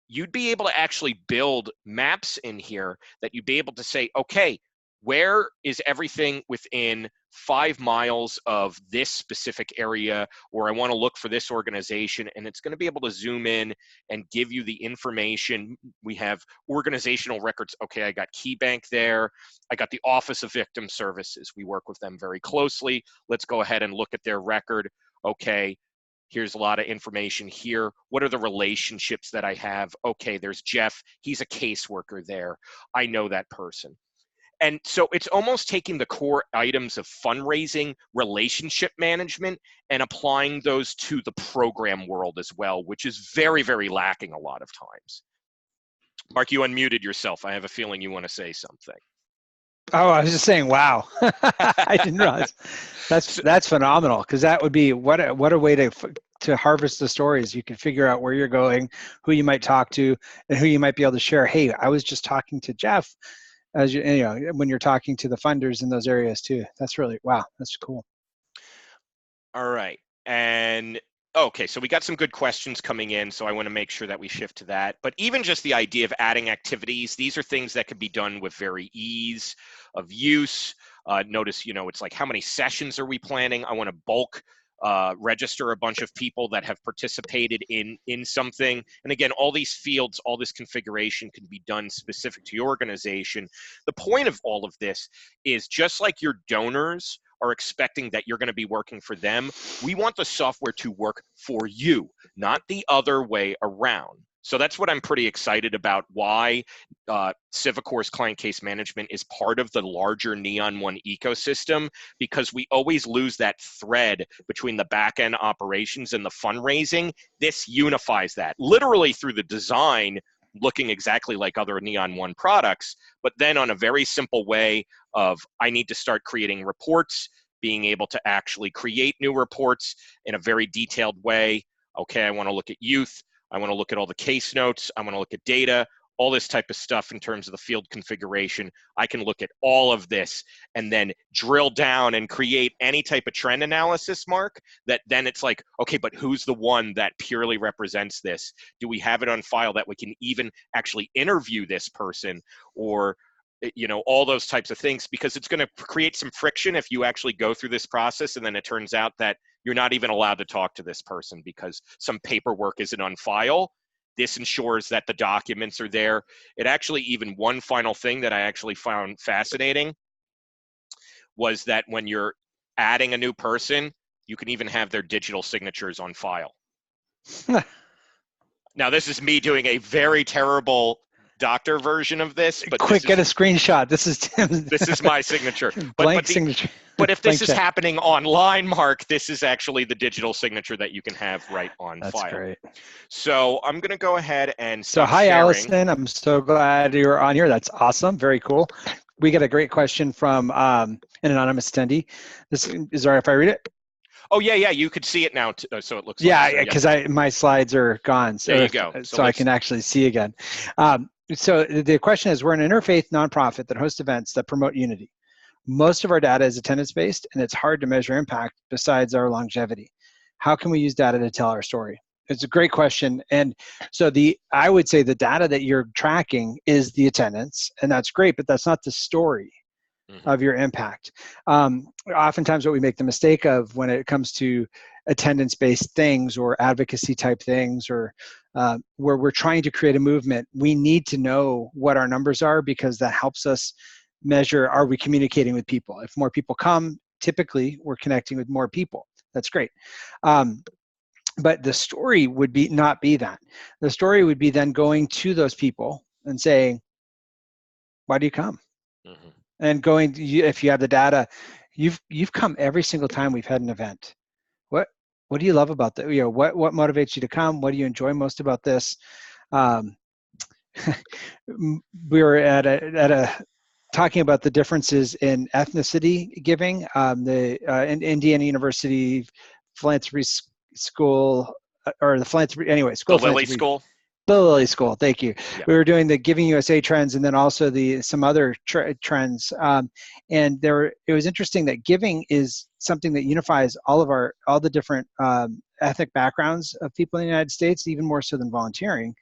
You'd be able to actually build maps in here that you'd be able to say, okay, where is everything within 5 miles of this specific area, or I want to look for this organization, and it's going to be able to zoom in and give you the information. We have organizational records. Okay, I got KeyBank there. I got the Office of Victim Services. We work with them very closely. Let's go ahead and look at their record. Okay, here's a lot of information here. What are the relationships that I have? Okay, there's Jeff. He's a caseworker there. I know that person. And so it's almost taking the core items of fundraising, relationship management, and applying those to the program world as well, which is very, very lacking a lot of times. Mark, you unmuted yourself. I have a feeling you want to say something. Oh, I was just saying, wow. I didn't realize. That's phenomenal, because that would be what a way to harvest the stories. You can figure out where you're going, who you might talk to, and who you might be able to share. Hey, I was just talking to Jeff. As you know, when you're talking to the funders in those areas too. That's really, wow, that's cool. All right. And okay, so we got some good questions coming in, so I want to make sure that we shift to that. But even just the idea of adding activities, these are things that can be done with very ease of use. Notice, it's like, how many sessions are we planning? I want to bulk register a bunch of people that have participated in something. And again, all these fields, all this configuration can be done specific to your organization. The point of all of this is, just like your donors are expecting that you're going to be working for them, we want the software to work for you, not the other way around. So that's what I'm pretty excited about, why Civicor's client case management is part of the larger Neon One ecosystem, because we always lose that thread between the back-end operations and the fundraising. This unifies that, literally through the design, looking exactly like other Neon One products, but then on a very simple way of, I need to start creating reports, being able to actually create new reports in a very detailed way. Okay, I want to look at youth. I want to look at all the case notes. I want to look at data, all this type of stuff in terms of the field configuration. I can look at all of this and then drill down and create any type of trend analysis, Mark, that then it's like, okay, but who's the one that purely represents this? Do we have it on file that we can even actually interview this person, or all those types of things? Because it's going to create some friction if you actually go through this process and then it turns out that you're not even allowed to talk to this person because some paperwork isn't on file. This ensures that the documents are there. It actually, even one final thing that I actually found fascinating was that when you're adding a new person, you can even have their digital signatures on file. Now, this is me doing a very terrible doctor version of this, but quick, get a screenshot. This is Tim's. This is my signature. Signature. But if this is happening online, Mark, this is actually the digital signature that you can have right on file. That's great. So I'm going to go ahead and stop sharing. Allison. I'm so glad you're on here. That's awesome. Very cool. We get a great question from an anonymous attendee. This is all right if I read it? Oh yeah, yeah. You could see it now, so it looks. Yeah, Like, so, because my slides are gone, so there you go. so I can actually see again. So the question is, we're an interfaith nonprofit that hosts events that promote unity. Most of our data is attendance-based, and it's hard to measure impact besides our longevity. How can we use data to tell our story? It's a great question. And so I would say the data that you're tracking is the attendance, and that's great, but that's not the story of your impact. Oftentimes what we make the mistake of when it comes to attendance-based things or advocacy type things, or where we're trying to create a movement, we need to know what our numbers are, because that helps us measure, are we communicating with people? If more people come, typically we're connecting with more people. That's great. But the story would not be that. The story would be then going to those people and saying, why do you come? And if you have the data, you've come every single time we've had an event. What do you love about that? What motivates you to come? What do you enjoy most about this? We were talking about the differences in ethnicity giving. In Indiana University Philanthropy School, or the philanthropy, anyway, school. The Lilly School. The Lilly School, thank you. Yeah. We were doing the Giving USA trends, and then also some other trends. And it was interesting that giving is something that unifies all the different ethnic backgrounds of people in the United States, even more so than volunteering.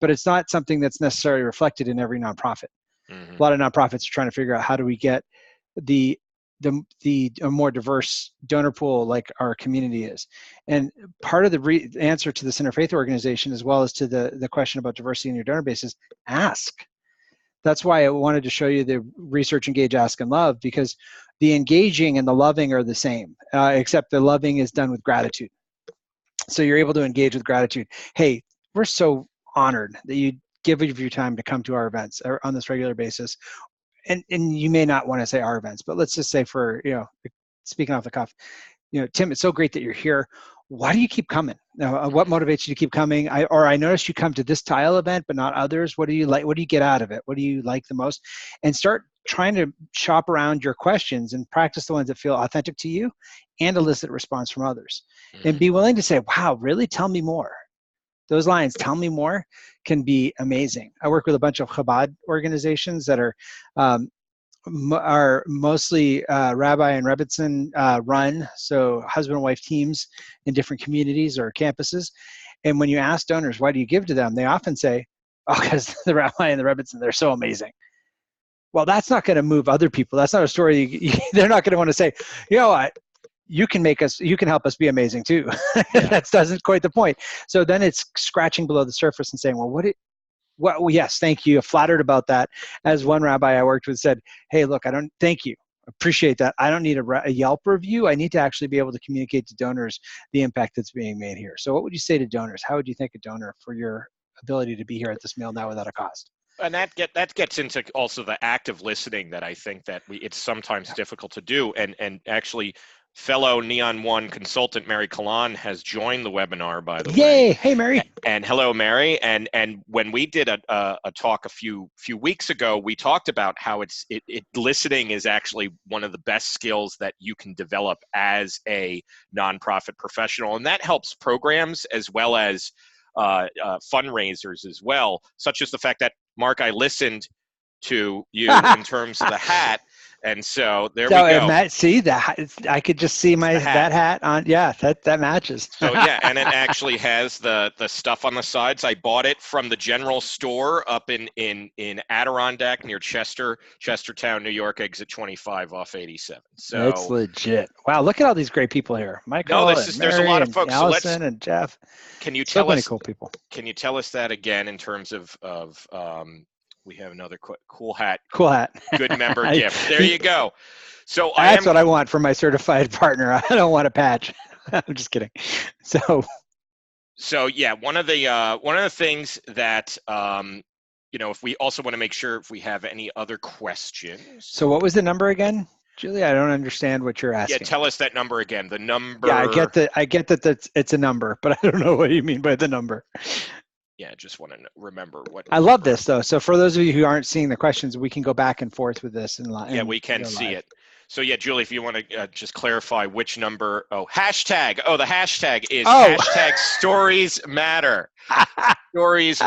But it's not something that's necessarily reflected in every nonprofit. A lot of nonprofits are trying to figure out, how do we get a more diverse donor pool like our community is. And part of the answer to this interfaith organization, as well as to the question about diversity in your donor base, is ask. That's why I wanted to show you the research, engage, ask, and love, because the engaging and the loving are the same, except the loving is done with gratitude. So you're able to engage with gratitude. Hey, we're so honored that you give of your time to come to our events on this regular basis. And you may not want to say our events, but let's just say, for, speaking off the cuff, Tim, it's so great that you're here. Why do you keep coming? What motivates you to keep coming? I noticed you come to this tile event, but not others. What do you like? What do you get out of it? What do you like the most? And start trying to shop around your questions and practice the ones that feel authentic to you, and elicit response from others. And be willing to say, wow, really? Tell me more. Those lines, tell me more, can be amazing. I work with a bunch of Chabad organizations that are mostly Rabbi and Rebbitzin run, so husband and wife teams in different communities or campuses. And when you ask donors, why do you give to them? They often say, oh, because the Rabbi and the Rebbitzin, they're so amazing. Well, that's not going to move other people. That's not a story. They're not going to want to say, you can help us be amazing too. That doesn't quite the point. So then it's scratching below the surface and saying, well, yes, thank you. Flattered about that. As one rabbi I worked with said, hey, look, thank you. Appreciate that. I don't need a Yelp review. I need to actually be able to communicate to donors the impact that's being made here. So what would you say to donors? How would you thank a donor for your ability to be here at this meal now without a cost? And that gets into also the active listening that I think that it's sometimes difficult to do. And actually, fellow Neon One consultant Mary Kalan has joined the webinar, by the way. Yay! Hey, Mary. And hello, Mary. And when we did a talk a few weeks ago, we talked about how listening is actually one of the best skills that you can develop as a nonprofit professional, and that helps programs as well as fundraisers as well, such as the fact that, Mark, I listened to you in terms of the hat. And so we go. Matt, see that? I could just see that hat on. Yeah, that matches. So yeah, and it actually has the stuff on the sides. I bought it from the general store up in Adirondack near Chestertown, New York, exit 25 off 87. So it's legit. Wow, look at all these great people here. Michael, there's a lot of folks. Allison and Jeff. Can you tell so many us? Cool people. Can you tell us that again in terms of we have another cool hat. Cool hat. Good member gift. There you go. So that's what I want from my certified partner. I don't want a patch. I'm just kidding. So yeah, one of the things that if we also want to make sure if we have any other questions. So what was the number again, Julia? I don't understand what you're asking. Yeah, tell us that number again. The number. Yeah, I get that it's a number, but I don't know what you mean by the number. Yeah, just want to remember what. I love this though. So for those of you who aren't seeing the questions, we can go back and forth with this in live. Yeah, we can see it. So yeah, Julie, if you want to just clarify which number, hashtag, the hashtag is Oh. hashtag stories matter. Stories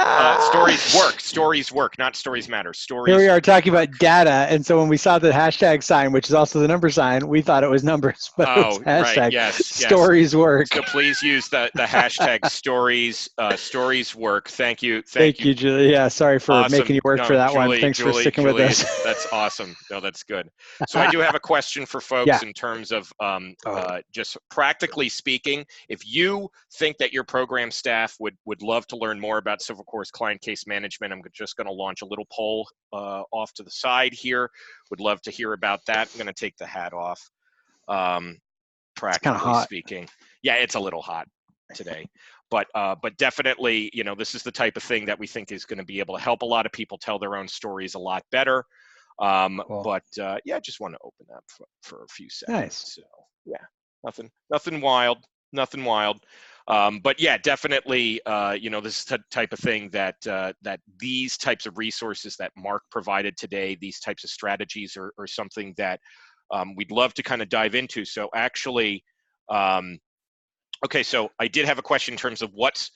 work, not stories matter. Stories. Here we are talking about data, and so when we saw the hashtag sign, which is also the number sign, we thought it was numbers, but it was hashtag. Right, yes. Stories work. So please use the hashtag stories work. Thank you. Thank you, Julie. Yeah, sorry for Awesome. making you work for that one. Thanks for sticking with us. That's awesome. No, that's good. So I do have a question for folks in terms of just practically speaking. If you think that your program staff would love to learn more about Civil Course client case management, I'm just going to launch a little poll off to the side here. Would love to hear about that. I'm going to take the hat off. Practically speaking, yeah, it's a little hot today, but definitely, this is the type of thing that we think is going to be able to help a lot of people tell their own stories a lot better. Cool. But yeah, just want to open up for a few seconds. Nice. So yeah, nothing wild. But yeah, definitely, this is the type of thing that these types of resources that Marc provided today, these types of strategies are something that we'd love to kind of dive into. So actually, okay, so I did have a question in terms of what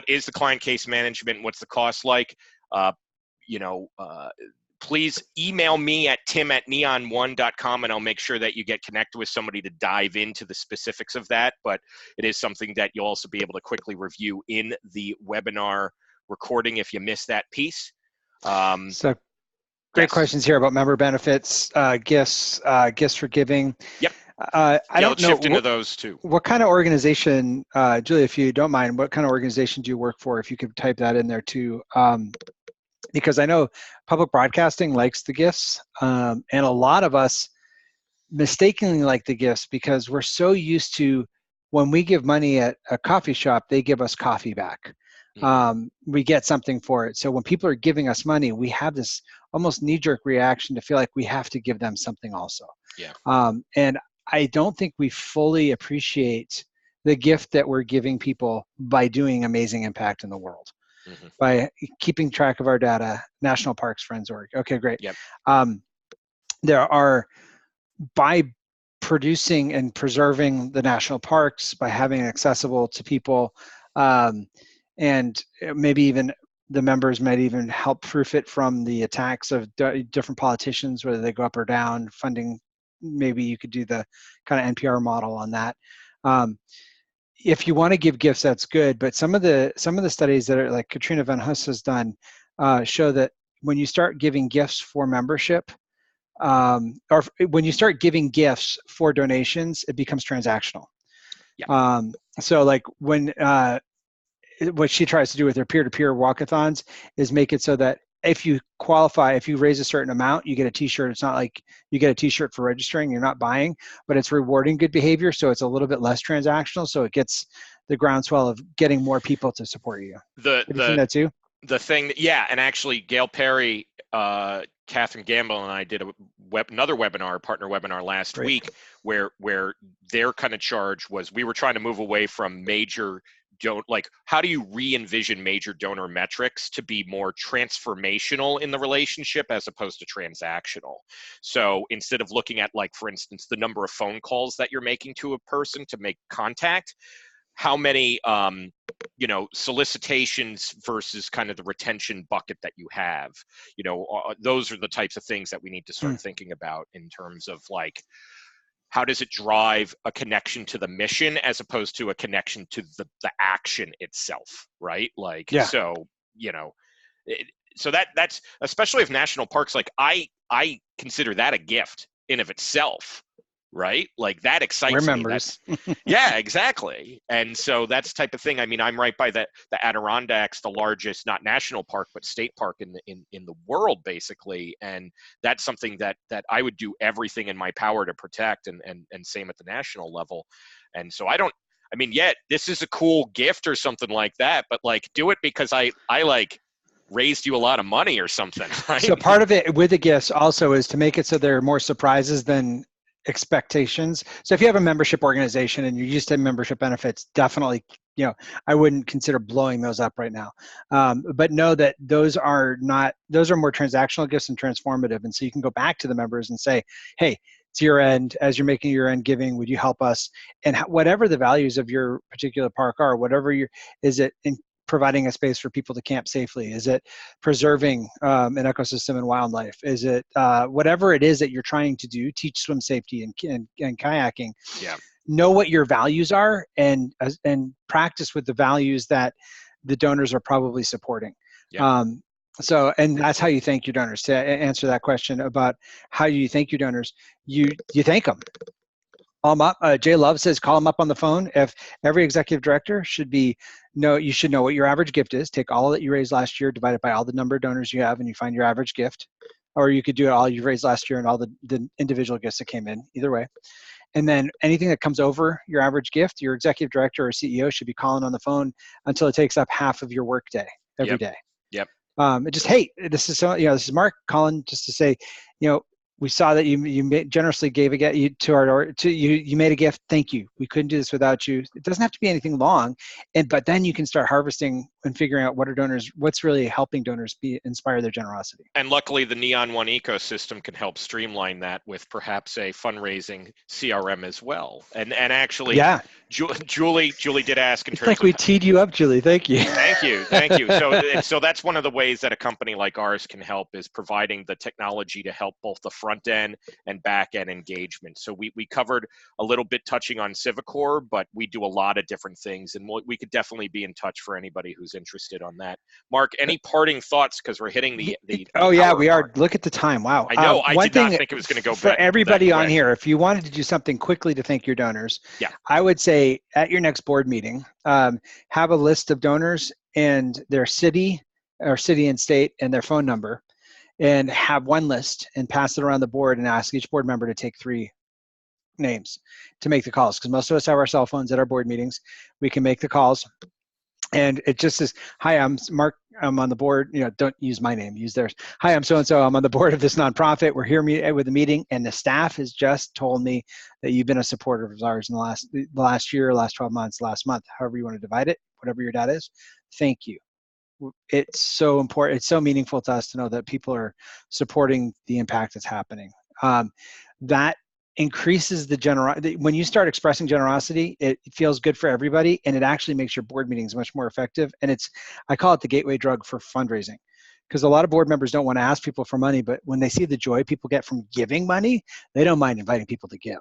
is the client case management? What's the cost like? Please email me at tim@neon1.com and I'll make sure that you get connected with somebody to dive into the specifics of that. But it is something that you'll also be able to quickly review in the webinar recording if you miss that piece. So great questions here about member benefits, gifts for giving. Yep. I don't know. Shift into those too. What kind of organization, Julie, if you don't mind, what kind of organization do you work for? If you could type that in there too. Because I know public broadcasting likes the gifts, and a lot of us mistakenly like the gifts because we're so used to when we give money at a coffee shop, they give us coffee back. We get something for it. So when people are giving us money, we have this almost knee-jerk reaction to feel like we have to give them something also. Yeah. And I don't think we fully appreciate the gift that we're giving people by doing amazing impact in the world. By keeping track of our data, National Parks Friends org. Okay, great. Yep. There are, by producing and preserving the national parks, by having it accessible to people, and maybe even the members might even help proof it from the attacks of different politicians, whether they go up or down, funding. Maybe you could do the kind of NPR model on that. If you want to give gifts, that's good. But some of the studies that are like Katrina Van Huss has done show that when you start giving gifts for membership, or when you start giving gifts for donations, it becomes transactional. Yeah. So like when what she tries to do with her peer-to-peer walkathons is make it so that if you qualify, if you raise a certain amount, you get a t-shirt. It's not like you get a t-shirt for registering, you're not buying, but it's rewarding good behavior. So it's a little bit less transactional. So it gets the groundswell of getting more people to support you. Have you seen that too? The thing, yeah. And actually Gail Perry, Catherine Gamble and I did another webinar, partner webinar last week where their kind of charge was, we were trying to move away from major how do you re-envision major donor metrics to be more transformational in the relationship as opposed to transactional? So instead of looking at, like, for instance, the number of phone calls that you're making to a person to make contact, how many solicitations versus kind of the retention bucket that you have, those are the types of things that we need to start thinking about in terms of, like, how does it drive a connection to the mission as opposed to a connection to the action itself, right? Like, yeah. So, so that's, especially if national parks, like I consider that a gift in of itself, right? Like that excites me. Yeah, exactly. And so that's the type of thing. I mean, I'm right by the Adirondacks, the largest, not national park, but state park in the world, basically. And that's something that I would do everything in my power to protect, and same at the national level. And so this is a cool gift or something like that, but like do it because I like raised you a lot of money or something, right? So part of it with the gifts also is to make it so there are more surprises than expectations. So if you have a membership organization and you're used to membership benefits, definitely, I wouldn't consider blowing those up right now. But know that those are more transactional gifts and transformative. And so you can go back to the members and say, hey, it's year end. As you're making year end giving, would you help us? And whatever the values of your particular park are, whatever is it in providing a space for people to camp safely? Is it preserving an ecosystem and wildlife? Is it whatever it is that you're trying to do, teach swim safety and kayaking? Yeah. Know what your values are and practice with the values that the donors are probably supporting. Yeah. And that's how you thank your donors. To answer that question about how you thank your donors, you thank them. Call them up. Jay Love says call them up on the phone. If every executive director you should know what your average gift is. Take all that you raised last year, divide it by all the number of donors you have, and you find your average gift. Or you could do it all you raised last year and all the individual gifts that came in. Either way. And then anything that comes over your average gift, your executive director or CEO should be calling on the phone until it takes up half of your work day every day. Yep. Hey, this is Mark calling just to say, we saw that you generously gave a gift you made a gift. Thank you. We couldn't do this without you. It doesn't have to be anything long, but then you can start harvesting and figuring out what's really helping donors inspire their generosity. And luckily, the Neon One ecosystem can help streamline that with perhaps a fundraising CRM as well. And actually, yeah. Julie did ask in terms like we teed you up, Julie. Thank you. Thank you. So that's one of the ways that a company like ours can help is providing the technology to help both the front end and back end engagement. So we covered a little bit touching on Civicor, but we do a lot of different things, and we could definitely be in touch for anybody who's interested on that. Mark, any parting thoughts, because we're hitting the oh yeah, we are. Mark. Look at the time. Wow. I know. I did not think it was going to go for back everybody on here. If you wanted to do something quickly to thank your donors, I would say at your next board meeting, have a list of donors and their city and state and their phone number, and have one list and pass it around the board and ask each board member to take 3 names to make the calls, because most of us have our cell phones at our board meetings. We can make the calls, and it just says, hi, I'm Mark, I'm on the board, don't use my name, use theirs. Hi, I'm so-and-so, I'm on the board of this nonprofit, we're here with the meeting, and the staff has just told me that you've been a supporter of ours in the last year, last 12 months, last month, however you want to divide it, whatever your data is. Thank you. It's so important. It's so meaningful to us to know that people are supporting the impact that's happening. That increases the generosity. When you start expressing generosity, it feels good for everybody, and it actually makes your board meetings much more effective. And I call it the gateway drug for fundraising, because a lot of board members don't want to ask people for money, but when they see the joy people get from giving money, they don't mind inviting people to give.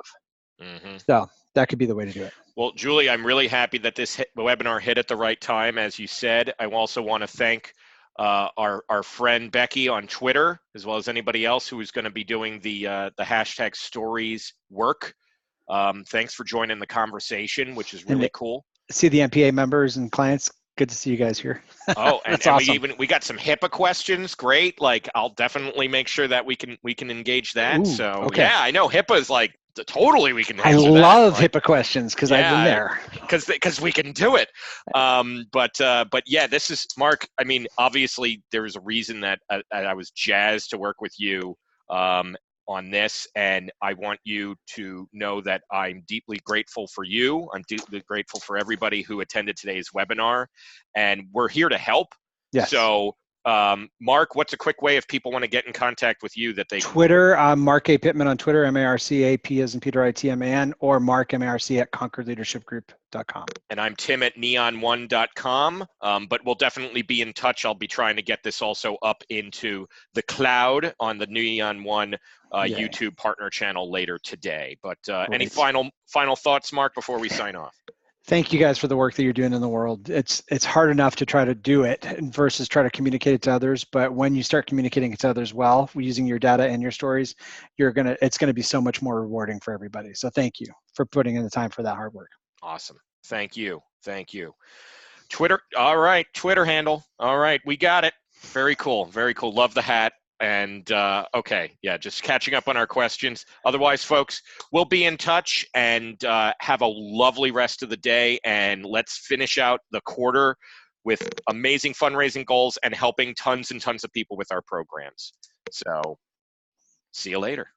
Mm-hmm. So that could be the way to do it. Well, Julie, I'm really happy that this webinar hit at the right time, as you said. I also want to thank our friend Becky on Twitter, as well as anybody else who is going to be doing the hashtag stories work. Thanks for joining the conversation, which is really cool. See the MPA members and clients. Good to see you guys here. Oh, and awesome. we got some HIPAA questions. Great. Like, I'll definitely make sure that we can engage that. Ooh, so okay. Yeah, I know HIPAA is like totally we can. I love HIPAA questions because I've been there. Because we can do it. But yeah, this is Mark. I mean, obviously there was a reason that I was jazzed to work with you on this, and I want you to know that I'm deeply grateful for you. I'm deeply grateful for everybody who attended today's webinar, and we're here to help. Yes. So, Mark, what's a quick way if people want to get in contact with you that they Twitter, Marc A. Pittman on Twitter, MARCAP as in Peter ITMAN, or Mark MARC at ConcordLeadershipGroup.com. And I'm Tim at neon1.com, but we'll definitely be in touch. I'll be trying to get this also up into the cloud on the Neon One YouTube partner channel later today. But any final thoughts, Mark, before we sign off? Thank you guys for the work that you're doing in the world. It's hard enough to try to do it versus try to communicate it to others. But when you start communicating it to others well, using your data and your stories, it's gonna be so much more rewarding for everybody. So thank you for putting in the time for that hard work. Awesome. Thank you. Twitter. All right. Twitter handle. All right. We got it. Very cool. Love the hat. And okay, yeah, just catching up on our questions. Otherwise, folks, we'll be in touch, and have a lovely rest of the day. And let's finish out the quarter with amazing fundraising goals and helping tons and tons of people with our programs. So see you later.